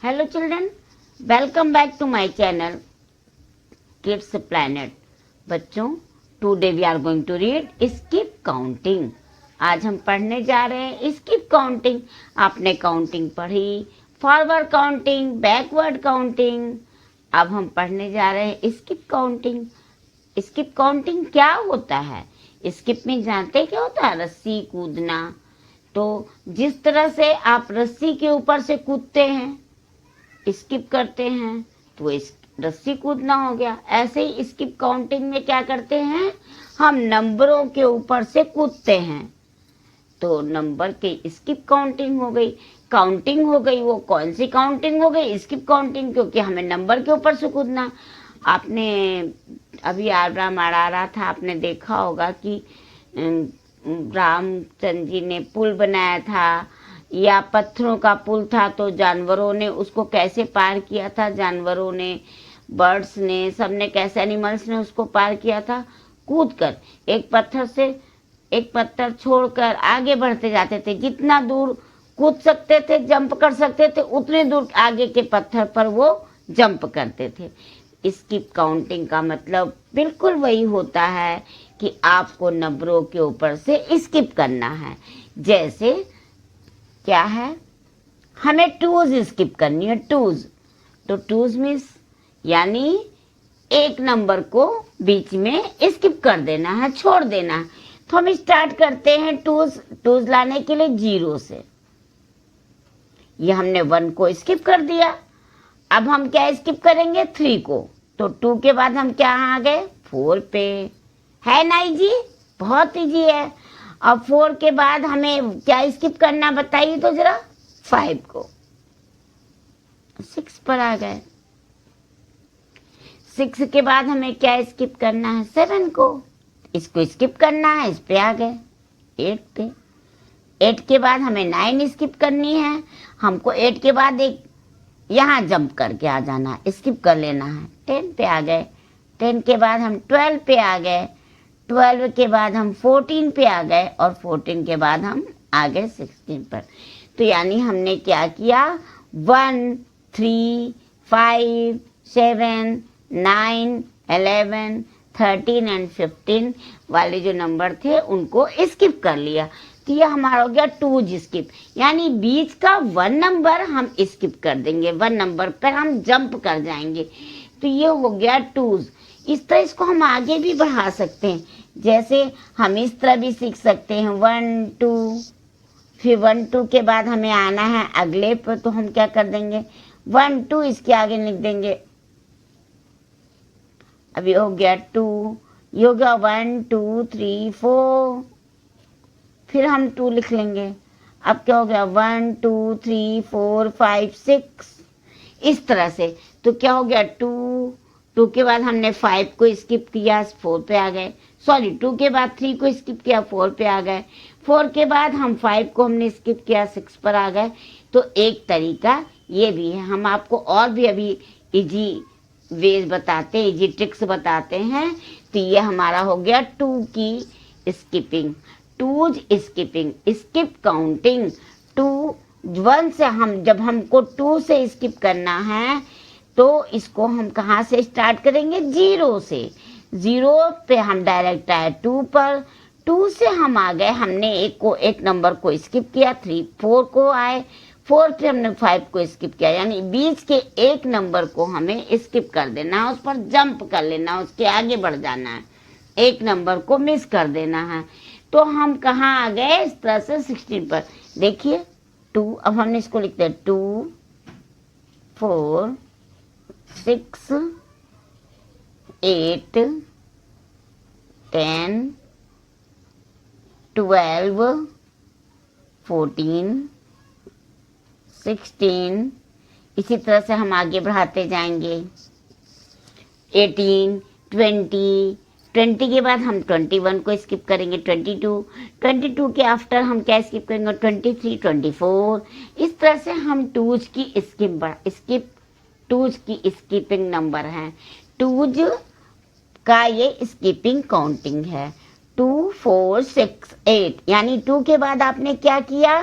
Hello children, welcome back to my channel Kids Planet। बच्चों, today we are going to read skip counting। आज हम पढ़ने जा रहे हैं skip counting। आपने काउंटिंग पढ़ी, फॉरवर्ड काउंटिंग, बैकवर्ड काउंटिंग। अब हम पढ़ने जा रहे हैं skip counting। skip counting क्या होता है? skip में जानते क्या होता है? रस्सी कूदना। तो जिस तरह से आप रस्सी के ऊपर से कूदते हैं, स्किप करते हैं, तो इस रस्सी कूदना हो गया। ऐसे ही स्किप काउंटिंग में क्या करते हैं, हम नंबरों के ऊपर से कूदते हैं। तो नंबर के स्किप काउंटिंग हो गई। काउंटिंग हो गई, वो कौन सी काउंटिंग हो गई? स्किप काउंटिंग, क्योंकि हमें नंबर के ऊपर से कूदना। आपने अभी आराम आ रहा था, आपने देखा होगा कि रामचंद्र जी ने पुल बनाया था या पत्थरों का पुल था, तो जानवरों ने उसको कैसे पार किया था? जानवरों ने, बर्ड्स ने, सबने कैसे, एनिमल्स ने उसको पार किया था? कूद कर। एक पत्थर से एक पत्थर छोड़कर आगे बढ़ते जाते थे। जितना दूर कूद सकते थे, जंप कर सकते थे, उतने दूर आगे के पत्थर पर वो जंप करते थे। स्किप काउंटिंग का मतलब बिल्कुल वही होता है कि आपको नंबरों के ऊपर से स्किप करना है। जैसे क्या है, हमें टूज स्किप करनी है। टूज, तो टूज मीन्स यानी एक नंबर को बीच में स्किप कर देना है, छोड़ देना है। तो हम स्टार्ट करते हैं टूज लाने के लिए 0 से। ये हमने 1 को स्किप कर दिया। अब हम क्या स्किप करेंगे? 3 को। तो 2 के बाद हम क्या आ गए? 4 पे। है ना इजी? बहुत इजी है। अब 4 के बाद हमें क्या स्किप करना बताइए तो जरा? 5 को। 6 पर आ गए। 6 के बाद हमें क्या स्किप करना है? 7 को। इसको स्किप करना है, इस पे आ गए 8 पे। 8 के बाद हमें 9 स्किप करनी है। हमको 8 के बाद एक यहाँ जंप करके आ जाना है, स्किप कर लेना है। 10 पे आ गए। 10 के बाद हम 12 पे आ गए। 12 के बाद हम 14 पे आ गए और 14 के बाद हम आ गए 16 पर। तो यानी हमने क्या किया? 1, 3, 5, 7, 9, 11, 13 एंड 15 वाले जो नंबर थे उनको स्किप कर लिया। तो ये हमारा हो गया टूज स्किप, यानी बीच का 1 नंबर हम स्किप कर देंगे, 1 नंबर पर हम जंप कर जाएंगे। तो ये हो गया टूज। इस तरह इसको हम आगे भी बढ़ा सकते हैं। जैसे हम इस तरह भी सीख सकते हैं 1, 2, फिर 1, 2 के बाद हमें आना है अगले पर, तो हम क्या कर देंगे? 1, 2 इसके आगे लिख देंगे। अभी हो गया 2, ये हो गया 1, 2, 3, 4, फिर हम 2 लिख लेंगे। अब क्या हो गया? 1, 2, 3, 4, 5, 6, इस तरह से। तो क्या हो गया? 2 के बाद हमने 5 को स्किप किया, 4 पे आ गए। सॉरी, 2 के बाद 3 को स्किप किया, 4 पे आ गए। 4 के बाद हम 5 को हमने स्किप किया, 6 पर आ गए। तो एक तरीका ये भी है। हम आपको और भी अभी इजी वेज बताते हैं, इजी ट्रिक्स बताते हैं। तो ये हमारा हो गया 2 की skipping, twos skipping, skip counting. 1 से हम, जब हमको 2 से स्किप करना है तो इसको हम कहाँ से स्टार्ट करेंगे? 0 से। 0 पे हम डायरेक्ट आए 2 पर। 2 से हम आ गए, हमने एक नंबर को स्किप किया, 3, 4 को आए। 4 पे हमने 5 को स्किप किया, यानी बीच के एक नंबर को हमें स्किप कर देना है, उस पर जंप कर लेना है, उसके आगे बढ़ जाना है, एक नंबर को मिस कर देना है। तो हम कहाँ आ गए? इस तरह से 16 पर। देखिए 2, अब हमने इसको लिखते हैं 2, 4, 6, 8, 10, 12, 14, 16, इसी तरह से हम आगे बढ़ाते जाएंगे। 18, 20 के बाद हम 21 को स्किप करेंगे। 22 के आफ्टर हम क्या स्किप करेंगे? 23, 24। इस तरह से हम टूज की स्किपिंग नंबर है। टूज का ये स्किपिंग काउंटिंग है। 2, 4, 6, 8, यानी 2 के बाद आपने क्या किया?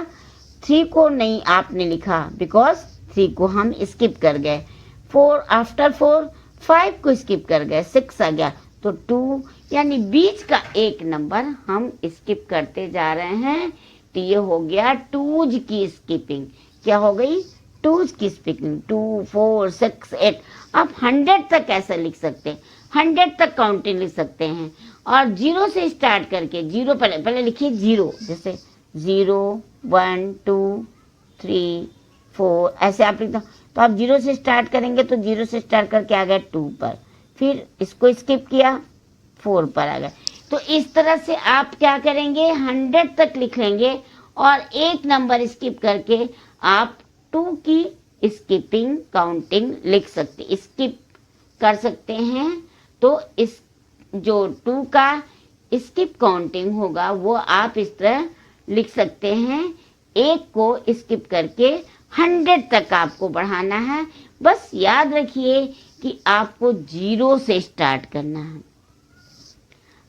3 को नहीं आपने लिखा, बिकॉज 3 को हम स्किप कर गए, 4 आफ्टर 4 5 को स्किप कर गए, 6 आ गया, तो 2 यानी बीच का एक नंबर हम स्किप करते जा रहे हैं। तो ये हो गया टूज की स्किपिंग। क्या हो गई? टूज की स्किपिंग। 2 4 6 8। आप 100 तक ऐसा लिख सकते हैं, 100 तक काउंटिंग लिख सकते हैं। और 0 से स्टार्ट करके, 0 पहले लिखिए 0, जैसे 0 1 2 3 4 ऐसे आप लिखते। तो आप 0 से स्टार्ट करेंगे तो 0 से स्टार्ट करके आ गए 2 पर, फिर इसको स्किप किया 4 पर आ गए। तो इस तरह से आप क्या करेंगे, 100 तक लिख लेंगे और एक नंबर स्किप करके आप 2 की स्किपिंग काउंटिंग लिख सकते, स्किप कर सकते हैं। तो इस जो 2 का स्किप काउंटिंग होगा वो आप इस तरह लिख सकते हैं। एक को स्किप करके 100 तक आपको बढ़ाना है। बस याद रखिए कि आपको 0 से स्टार्ट करना है।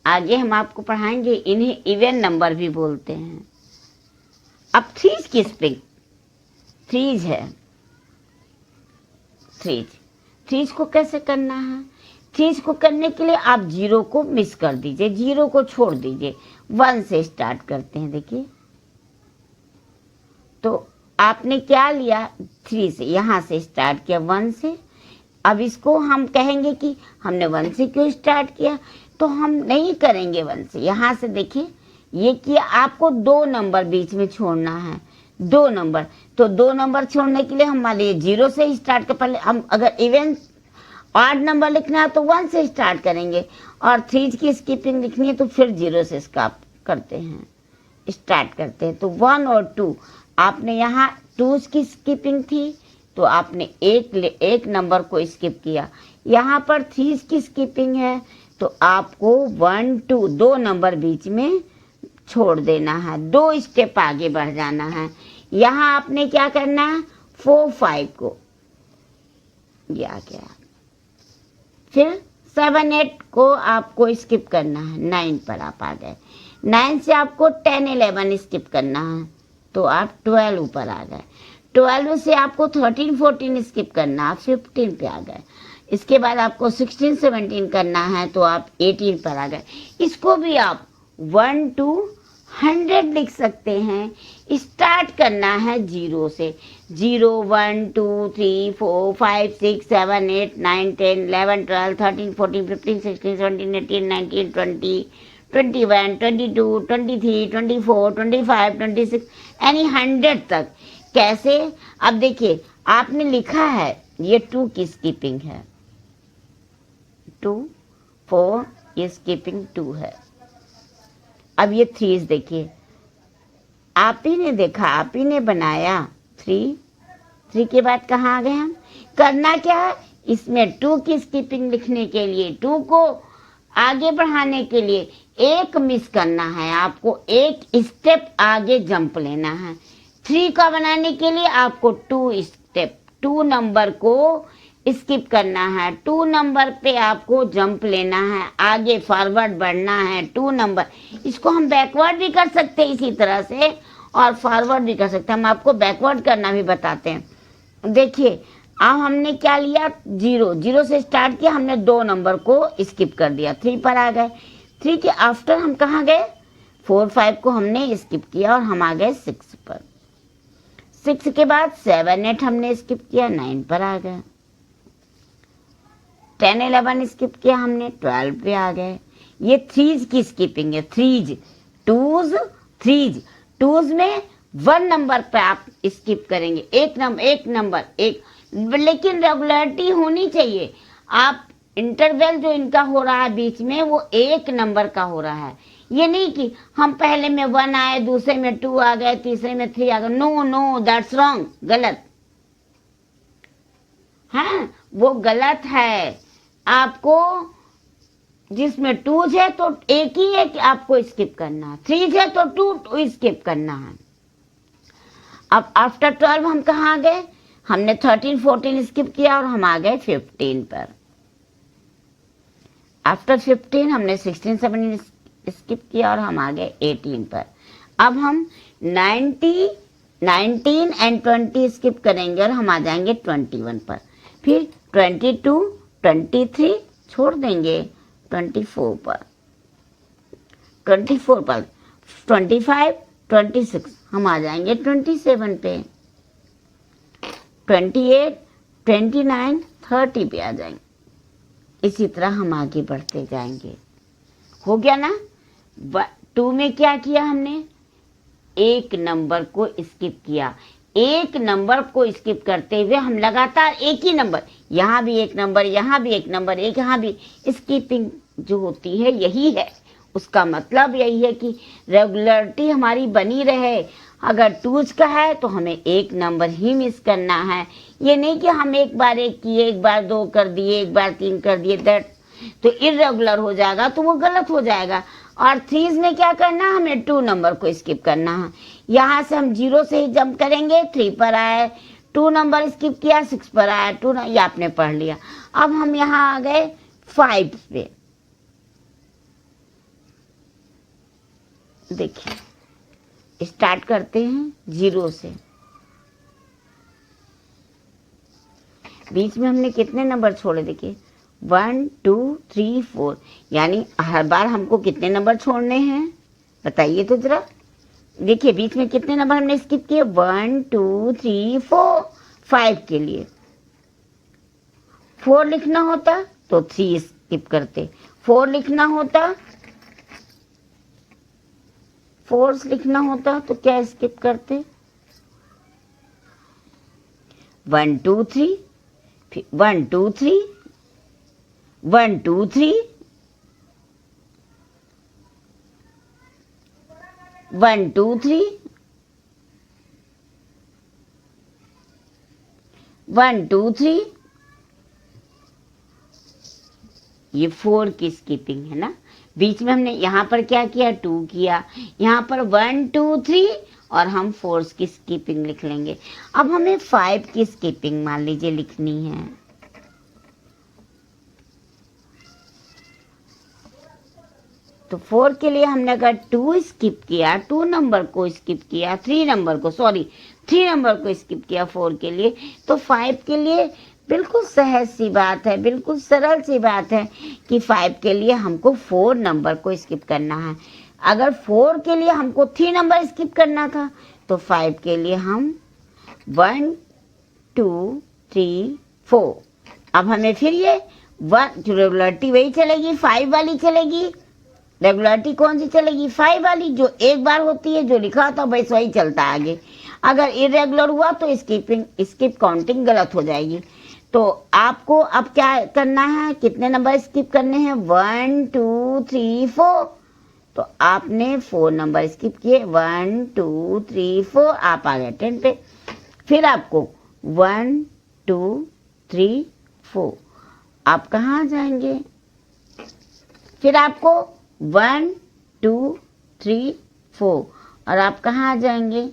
आगे हम आपको पढ़ाएंगे, इन्हें इवन नंबर भी बोलते हैं। अब थ्रीज की स्पेलिंग, थ्रीज है, थ्रीज को कैसे करना है? थ्रीज को करने के लिए आप 0 को मिस कर दीजिए, 0 को छोड़ दीजिए, 1 से स्टार्ट करते हैं। देखिए, तो आपने क्या लिया, 3 से, यहां से स्टार्ट किया 1 से। अब इसको हम कहेंगे कि हमने 1 से क्यों स्टार्ट किया, तो हम नहीं करेंगे 1 से। यहाँ से देखिए, ये किया, आपको 2 नंबर बीच में छोड़ना है, 2 नंबर। तो 2 नंबर छोड़ने के लिए हमारे 0 से स्टार्ट कर, पहले हम अगर इवन ऑड नंबर लिखना है तो 1 से स्टार्ट करेंगे, और 3 की स्किपिंग लिखनी है तो फिर 0 से स्टार्ट करते हैं, तो 1 और 2। आपने यहाँ 2 की स्किपिंग थी तो आपने एक नंबर को स्किप किया। यहाँ पर 3 की स्किपिंग है तो आपको 1 2 2 नंबर बीच में छोड़ देना है, 2 स्टेप आगे बढ़ जाना है। यहाँ आपने क्या करना है, 4 5 को, ये आ गया, फिर 7 8 को आपको स्किप करना है, 9 पर आप आ गए। 9 से आपको 10 11 स्किप करना है तो आप 12 ऊपर आ गए। 12 से आपको 13 14 स्किप करना, आप 15 पे आ गए। इसके बाद आपको 16 17 करना है तो आप 18 पर आ गए। इसको भी आप 1 to 100 लिख सकते हैं। स्टार्ट करना है 0 से, 0 1 2 3 4 5 6 7 8 9 10 11 12 13 14 15 16 17 18 19 20 21 22 23 24 25 26 यानी 100 तक। कैसे? अब देखिए, आपने लिखा है ये 2 की स्किपिंग है, 2 4, ये स्किपिंग 2 है। अब ये 3 देखिए, आप ही ने देखा, आप ही ने बनाया 3 के बाद कहाँ आ गए हम? करना क्या है इसमें, 2 की स्किपिंग लिखने के लिए, 2 को आगे बढ़ाने के लिए एक मिस करना है, आपको एक स्टेप आगे जंप लेना है। 3 का बनाने के लिए आपको 2 स्टेप, 2 नंबर को स्किप करना है, 2 नंबर पे आपको जंप लेना है, आगे फॉरवर्ड बढ़ना है 2 नंबर। इसको हम बैकवर्ड भी कर सकते हैं इसी तरह से, और फॉरवर्ड भी कर सकते हैं। हम आपको बैकवर्ड करना भी बताते हैं। देखिए, अब हमने क्या लिया, 0 से स्टार्ट किया, हमने 2 नंबर को स्किप कर दिया, 3 पर आ गए। 3 के आफ्टर हम कहाँ गए, 4 5 को हमने स्किप किया और हम आ गए 6 पर। 6 के बाद 7 8 हमने स्किप किया, 9 पर आ गए। 10 11 स्किप किया हमने, 12 पे आ गए। ये 3 की स्किपिंग है, 3 2s में 1 नंबर पे आप स्किप करेंगे, एक नंबर, लेकिन रेगुलरिटी होनी चाहिए। आप इंटरवल जो इनका हो रहा है बीच में वो 1 नंबर का हो रहा है। ये नहीं कि हम पहले में 1 आए, दूसरे में 2 आ गए, तीसरे में 3 आ गए। नो, दैट्स रॉन्ग, गलत। हाँ, वो गलत है। आपको जिसमें 2 है तो एक ही है कि आपको स्किप करना है, 3 है तो 2 स्किप करना है। अब आफ्टर 12 हम कहाँ आ गए, हमने 13 14 स्किप किया और हम आ गए 15 पर। आफ्टर 15 हमने 16 17 स्किप किया और हम आ गए 18 पर। अब हम 90 19 एंड 20 स्किप करेंगे और हम आ जाएंगे 21 पर। फिर 22, 23 छोड़ देंगे 24 पर, 24 पर 25, 26 हम आ जाएंगे 27 पे, 28, 29, 30 पे आ जाएंगे। इसी तरह हम आगे बढ़ते जाएंगे। हो गया ना। 2 में क्या किया हमने, एक नंबर को स्किप किया। एक नंबर को स्किप करते हुए हम लगातार एक ही नंबर, यहाँ भी एक नंबर, यहाँ भी एक नंबर, एक यहाँ भी, स्किपिंग जो होती है यही है। उसका मतलब यही है कि रेगुलरिटी हमारी बनी रहे। अगर 2s का है तो हमें एक नंबर ही मिस करना है। ये नहीं कि हम एक बार 1 किए, एक बार 2 कर दिए, एक बार 3 कर दिए, दैट तो इरेगुलर हो जाएगा, तो वो गलत हो जाएगा। और 3s में क्या करना है, हमें 2 नंबर को स्किप करना है। यहाँ से हम 0 से ही जंप करेंगे, 3 पर आए, 2 नंबर स्किप किया, 6 पर आया, 2 ये आपने पढ़ लिया। अब हम यहाँ आ गए 5 पे। देखिए स्टार्ट करते हैं 0 से। बीच में हमने कितने नंबर छोड़े, देखिए 1, 2, 3, 4, यानी हर बार हमको कितने नंबर छोड़ने हैं बताइए तो जरा। देखिए बीच में कितने नंबर हमने स्किप किए, 1, 2, 3, 4, 5 के लिए 4 लिखना होता तो 3 स्किप करते, 4 लिखना होता, 4 लिखना होता तो क्या स्किप करते, 1, 2, 3, 1, 2, 3, 1, 2, 3, 1, 2, 3, 1, 2, 3, ये 4 की स्किपिंग है ना। बीच में हमने यहाँ पर क्या किया, 2 किया, यहाँ पर 1, 2, 3 और हम 4 की स्किपिंग लिख लेंगे। अब हमें 5 की स्किपिंग मान लीजिए लिखनी है। तो 4 के लिए हमने अगर 2 स्किप किया, 2 नंबर को स्किप किया, 3 नंबर को स्किप किया 4 के लिए, तो 5 के लिए बिल्कुल सहज सी बात है, बिल्कुल सरल सी बात है कि 5 के लिए हमको 4 नंबर को स्किप करना है। अगर 4 के लिए हमको 3 नंबर स्किप करना था तो 5 के लिए हम 1, 2, 3, 4। अब हमें फिर ये रेगुलरिटी वही चलेगी, 5 वाली चलेगी। रेगुलरिटी कौन सी चलेगी, 5 वाली, जो एक बार होती है, जो लिखा होता है बस वही चलता है आगे। अगर इरेगुलर हुआ तो स्किप काउंटिंग गलत हो जाएगी। तो आपको अब क्या करना है, कितने नंबर स्किप करने हैं, 1, 2, 3, 4। तो आपने 4 नंबर स्किप किए, 1, 2, 3, 4, आप आ गए 10 पे। फिर आपको 1, 2, 3, 4, आप कहाँ जाएंगे, फिर आपको 1, 2, 3, 4 और आप कहाँ आ जाएंगे।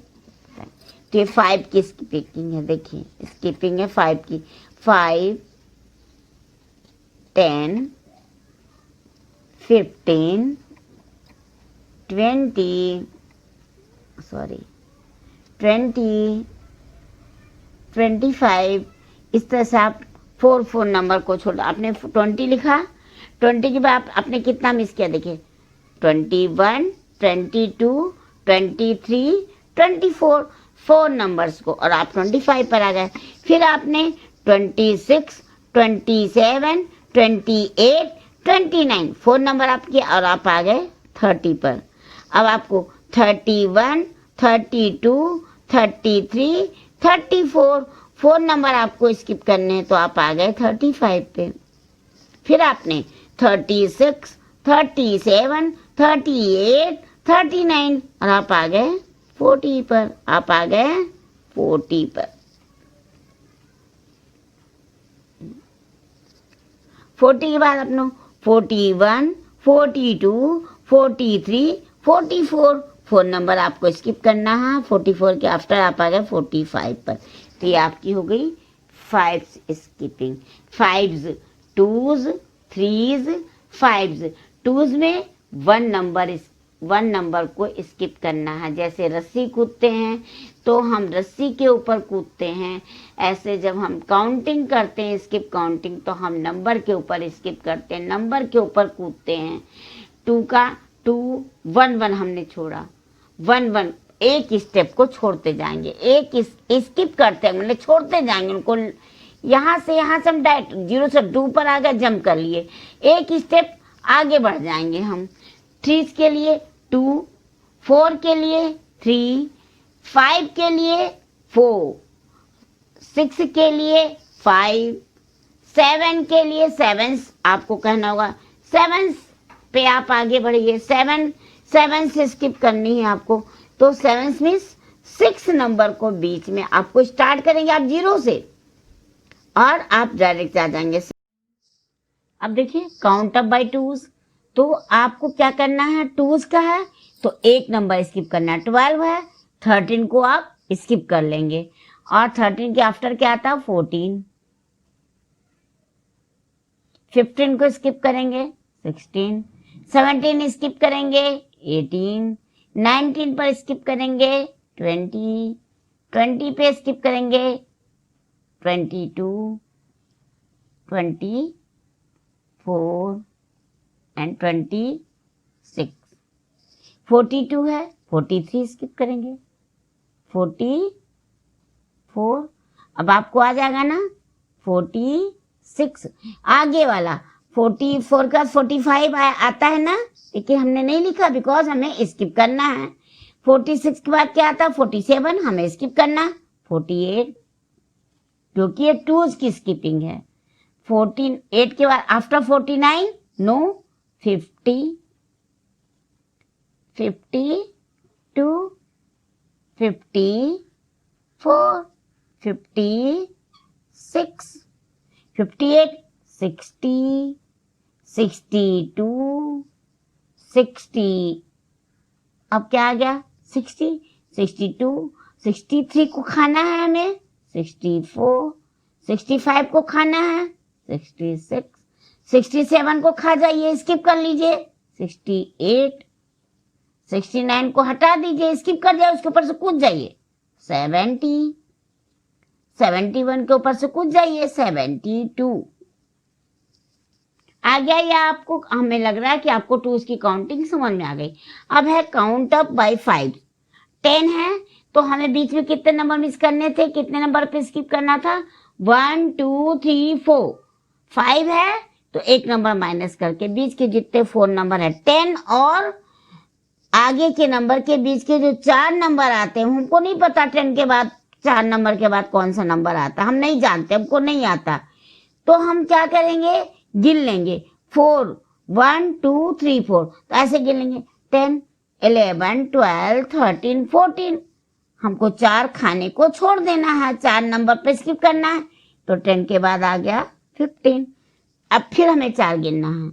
तो ये 5 की स्किपिंग है, देखिए स्किपिंग है 5 की। 5, 10, 15, 20, 25। इस तरह से आप 4 नंबर को छोड़, आपने 20 लिखा, 20 के बाद आपने कितना मिस किया, देखिए 21, 22, 23, 24, 4 नंबर्स को, और आप 25 पर आ गए। फिर आपने 26, 27, 28, 29 4 नंबर आपके, और आप आ गए 30 पर। अब आपको 31, 32, 33, 34 4 नंबर आपको स्किप करने हैं, तो आप आ गए 35 पे। फिर आपने 36, 37, 38, 39 और आप आ गए 40 पर। आप आ गए 40 पर। 40 के बाद अपनो 41, 42, 43, 44 4 नंबर आपको स्किप करना है। 44 के आफ्टर आप आ गए 45 पर। तो ये आपकी हो गई 5 skipping. 5s, 2s, 3s, 5s। 2s में 1 नंबर 1 नंबर को स्किप करना है। जैसे रस्सी कूदते हैं तो हम रस्सी के ऊपर कूदते हैं, ऐसे जब हम काउंटिंग करते हैं स्किप काउंटिंग तो हम नंबर के ऊपर स्किप करते हैं, नंबर के ऊपर कूदते हैं। 2 का 2 1 1 हमने छोड़ा, 1 1 एक स्टेप को छोड़ते जाएंगे, एक स्किप करते हैं मतलब छोड़ते जाएंगे उनको। यहाँ से हम डायरेक्ट 0 से 2 पर आ गए, जंप कर लिए, एक स्टेप आगे बढ़ जाएंगे हम। 3 के लिए 2, 4 के लिए 3, 5 के लिए 4, 6 के लिए 5, 7 के लिए 7, आपको कहना होगा 7 पे आप आगे बढ़िए, 7 से स्किप करनी है आपको, तो 7 मीन्स 6 नंबर को बीच में आपको स्टार्ट करेंगे आप 0 से और आप डायरेक्ट आ जाएंगे। अब देखिए काउंट अप बाय टूज, तो आपको क्या करना है, टूज का है तो एक नंबर स्किप करना है, 12 है, 13 को आप स्किप कर लेंगे और 13 के आफ्टर क्या आता है 14, 15 को स्किप करेंगे 16, 17 स्किप करेंगे 18, 19 पर स्किप करेंगे 20, 20 पे स्किप करेंगे 22, 24 एंड 26, 42 है 43 स्किप करेंगे 44, अब आपको आ जाएगा ना 46, आगे वाला 44 का 45 आता है ना, लेकिन हमने नहीं लिखा बिकॉज हमें स्किप करना है। 46 के बाद क्या आता है 47, हमें स्किप करना 48 क्योंकि ये टूज की स्किपिंग है। 8 के बाद आफ्टर 49 नो 50, 52, 54, 56, 58, 60, 62, 60, अब क्या आ गया 60, 62, 63 को खाना है हमें, 64, 65 को खाना है, 66, 67 को खा जाइए स्किप कर लीजिए, 68, 69 को हटा दीजिए स्किप कर जाए, उसके ऊपर से कूद जाइए 70, 71 के ऊपर से कूद जाइए 72। आ गया या आपको, हमें लग रहा है कि आपको टूज की काउंटिंग समझ में आ गई। अब है काउंट अप बाय 5, 10 है तो हमें बीच में कितने नंबर मिस करने थे, कितने नंबर पे स्किप करना था 1 2 3 4, 5 है तो एक नंबर माइनस करके बीच के जितने 4 नंबर है 10 और आगे के नंबर के बीच के जो 4 नंबर आते हैं, हमको नहीं पता 10 के बाद 4 नंबर के बाद कौन सा नंबर आता, हम नहीं जानते, हमको नहीं आता, तो हम क्या करेंगे गिन लेंगे 4 1 2 3 4, तो ऐसे गिन लेंगे 10 11 12 13 14, हमको 4 खाने को छोड़ देना है, 4 नंबर पे स्किप करना है, तो 10 के बाद आ गया 15, अब फिर हमें 4 गिनना है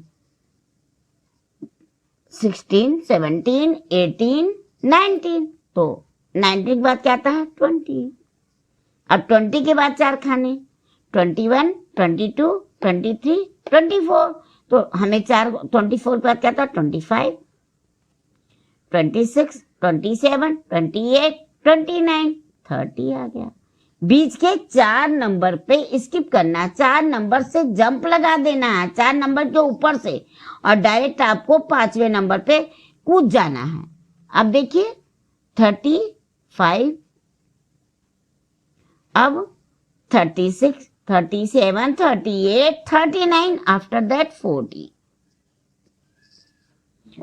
16 17 18 19, तो 19 के बाद क्या आता है 20, अब 20 के बाद 4 खाने 21 22 23 24, तो हमें 24 के बाद क्या था 25 26 27 28 29 30 आ गया। बीच के 4 नंबर पे स्किप करना, 4 नंबर से जंप लगा देना है, 4 नंबर के ऊपर से और डायरेक्ट आपको 5वें नंबर पे कूद जाना है। अब देखिए 35, अब 36 37 38 39, आफ्टर दैट 40,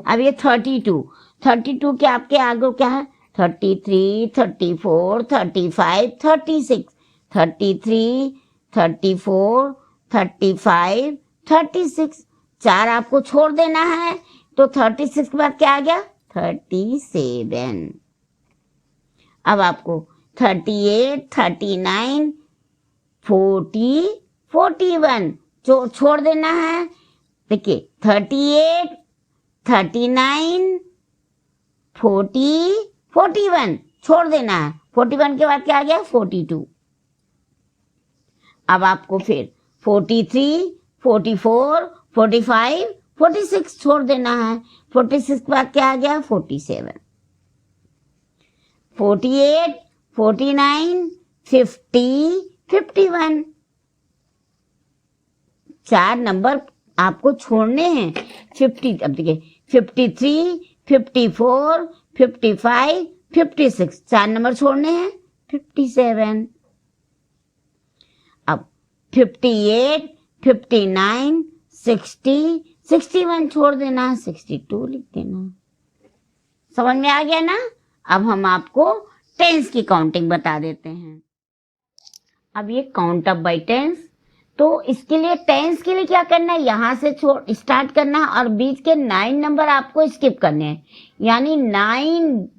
अब ये 32 के आपके आगे क्या है 33 34 35 36, 33 34 35 36, 4 आपको छोड़ देना है, तो 36 के बाद क्या आ गया 37, अब आपको 38 39 40 41 छोड़ देना है, देखिए 38 39 40 41 छोड़ देना है, 41 के बाद क्या आ गया 42, अब आपको फिर 43 44 45 46 छोड़ देना है। 46 के बाद क्या आ गया? 47, 48, 49, 50, 51। 4 नंबर आपको छोड़ने हैं। 50, अब देखिए 53, 54, 55, 56, 4 नंबर छोड़ने हैं। 57, अब 58, 59, 60, 61 छोड़ देना है। 62 लिख देना। समझ में आ गया ना? अब हम आपको टेंस की काउंटिंग बता देते हैं। अब ये काउंट अप बाय टेंस, तो इसके लिए टेंस के लिए क्या करना है? यहां से स्टार्ट करना है और बीच के 9 नंबर आपको स्किप करने हैं। यानी 9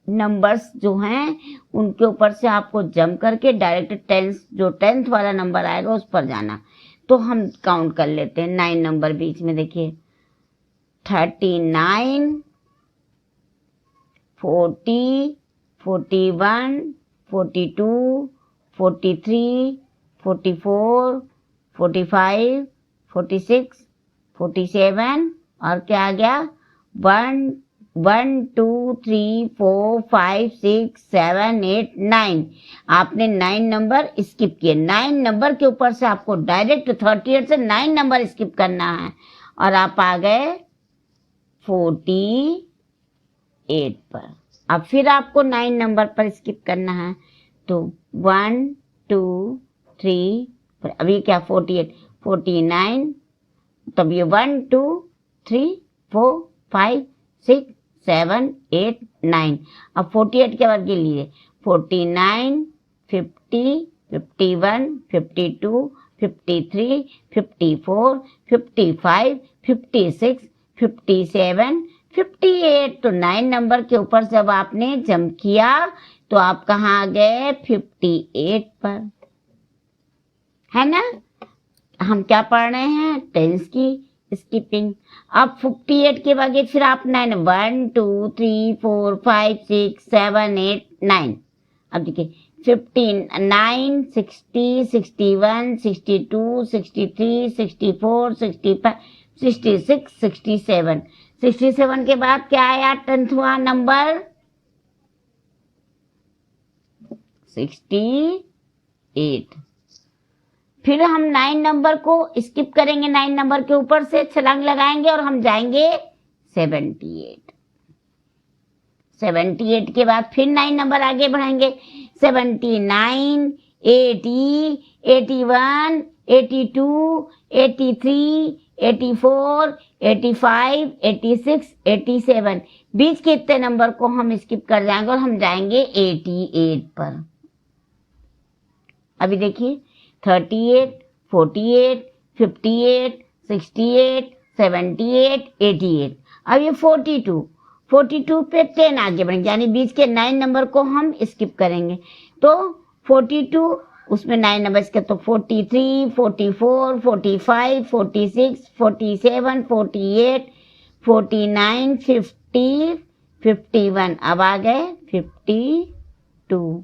नंबर्स जो हैं उनके ऊपर से आपको जंप करके डायरेक्ट टेंस, जो 10th वाला नंबर आएगा उस पर जाना। तो हम काउंट कर लेते हैं 9 नंबर बीच में। देखिए 39, 40, 41, 42, 43, 44, 45, 46, 47 और क्या आ गया? 1, 2, 3, 4, 5, 6, 7, 8, 9। आपने 9 नंबर स्किप किए। 9 नंबर के ऊपर से आपको डायरेक्ट 38 से 9 नंबर स्किप करना है और आप आ गए 48 पर। अब फिर आपको 9 नंबर पर स्किप करना है। तो 1, 2, 3, अभी क्या 48, 49, तब ये 1, 2, 3, 4, 5, 6, 7, 8, 9। अब 48 के बाद गिन 49, 50, 51, 52, 53, 54, 55, 56, 57, 58। तो 9 नंबर के ऊपर जब आपने जंप किया तो आप कहाँ आ गए? 58 पर, है ना? हम क्या पढ़ रहे हैं? टेंस की स्किपिंग। अब 58 के बाद फिर आप 9, 1, 2, 3, 4, 5, 6, 7, 8, 9। अब देखिए 59, 60, 61, 62, 63, 64, 65, 66, 67। 67 के बाद क्या आया? 10वां नंबर 68। फिर हम 9 नंबर को स्किप करेंगे। 9 नंबर के ऊपर से छलांग लगाएंगे और हम जाएंगे 78। 78 के बाद फिर 9 नंबर आगे बढ़ेंगे। 79, 80, 81, 82, 83, 84, 85, 86, 87। बीच के इतने नंबर को हम स्किप कर जाएंगे और हम जाएंगे 88 पर। अभी देखिए 38, 48, 58, 68, 78, 88। अब ये 42 पे 10 आगे बढ़ेंगे, यानी बीच के 9 नंबर को हम स्किप करेंगे। तो 42, उसमें 9 नंबर इसके, तो 43, 44, 45, 46, 47, 48, 49, 50, 51। अब आ गए 52।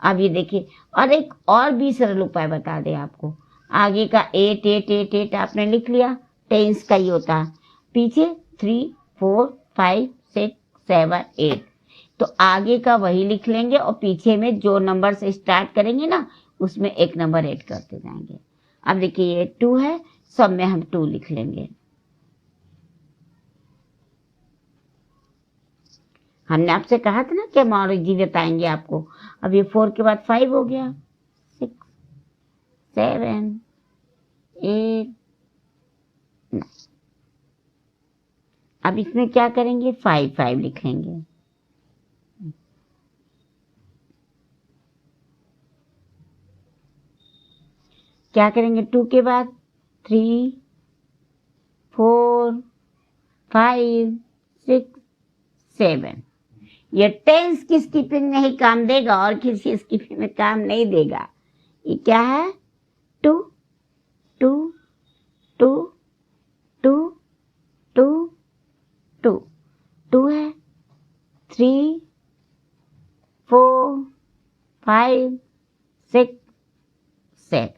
अब ये देखिए, और एक और भी सरल उपाय बता दे आपको। आगे का 8, 8, 8, 8 आपने लिख लिया, टेंस का ही होता है। पीछे 3, 4, 5, 6, 7, 8। तो आगे का वही लिख लेंगे और पीछे में जो नंबर से स्टार्ट करेंगे ना उसमें एक नंबर ऐड करते जाएंगे। अब देखिए ये 2 है, सब में हम 2 लिख लेंगे। हमने आपसे कहा था ना कि हम और जी बताएंगे आपको। अब ये 4 के बाद 5 हो गया, 6, 7, 8, 9। अब इसमें क्या करेंगे? 5, 5 लिखेंगे। क्या करेंगे? 2 के बाद 3, 4, 5, 6, 7। ये टेंस की स्किपिंग में ही काम देगा और किसी स्किपिंग में काम नहीं देगा। ये क्या है? 2, 2, 2, 2, 2, 2, 2 है। 3, 4, 5, 6, 7।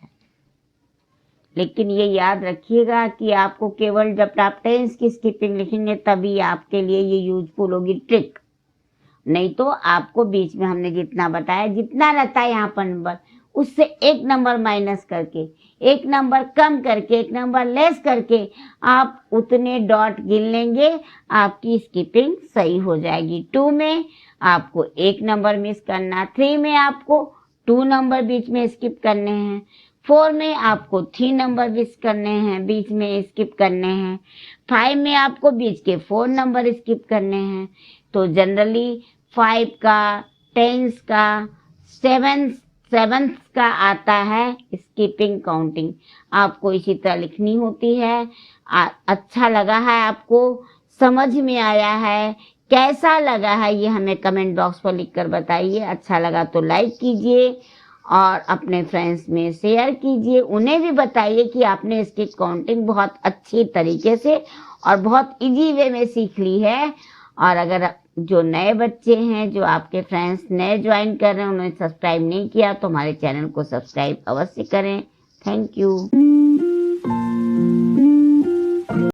लेकिन ये याद रखिएगा कि आपको केवल जब आप टेंस की स्किपिंग लिखेंगे तभी आपके लिए ये यूजफुल होगी ट्रिक। नहीं तो आपको बीच में हमने जितना बताया, जितना रहता है यहाँ पर नंबर, उससे एक नंबर माइनस करके, एक नंबर कम करके, एक नंबर लेस करके आप उतने डॉट गिन लेंगे, आपकी स्किपिंग सही हो जाएगी। 2 में आपको एक नंबर मिस करना, 3 में आपको 2 नंबर बीच में स्किप करने हैं, 4 में आपको 3 नंबर मिस करने हैं, बीच में स्किप करने हैं, 5 में आपको बीच के 4 नंबर स्किप करने हैं। तो जनरली 5 का, 10 का, 7 का आता है स्किपिंग काउंटिंग। आपको इसी तरह लिखनी होती है। अच्छा लगा है आपको, समझ में आया है, कैसा लगा है ये हमें कमेंट बॉक्स पर लिखकर बताइए। अच्छा लगा तो लाइक कीजिए और अपने फ्रेंड्स में शेयर कीजिए, उन्हें भी बताइए कि आपने इसकी काउंटिंग बहुत अच्छी तरीके से और बहुत इजी वे में सीख ली है। और अगर जो नए बच्चे हैं, जो आपके फ्रेंड्स नए ज्वाइन कर रहे हैं, उन्होंने सब्सक्राइब नहीं किया तो हमारे चैनल को सब्सक्राइब अवश्य करें। Thank you.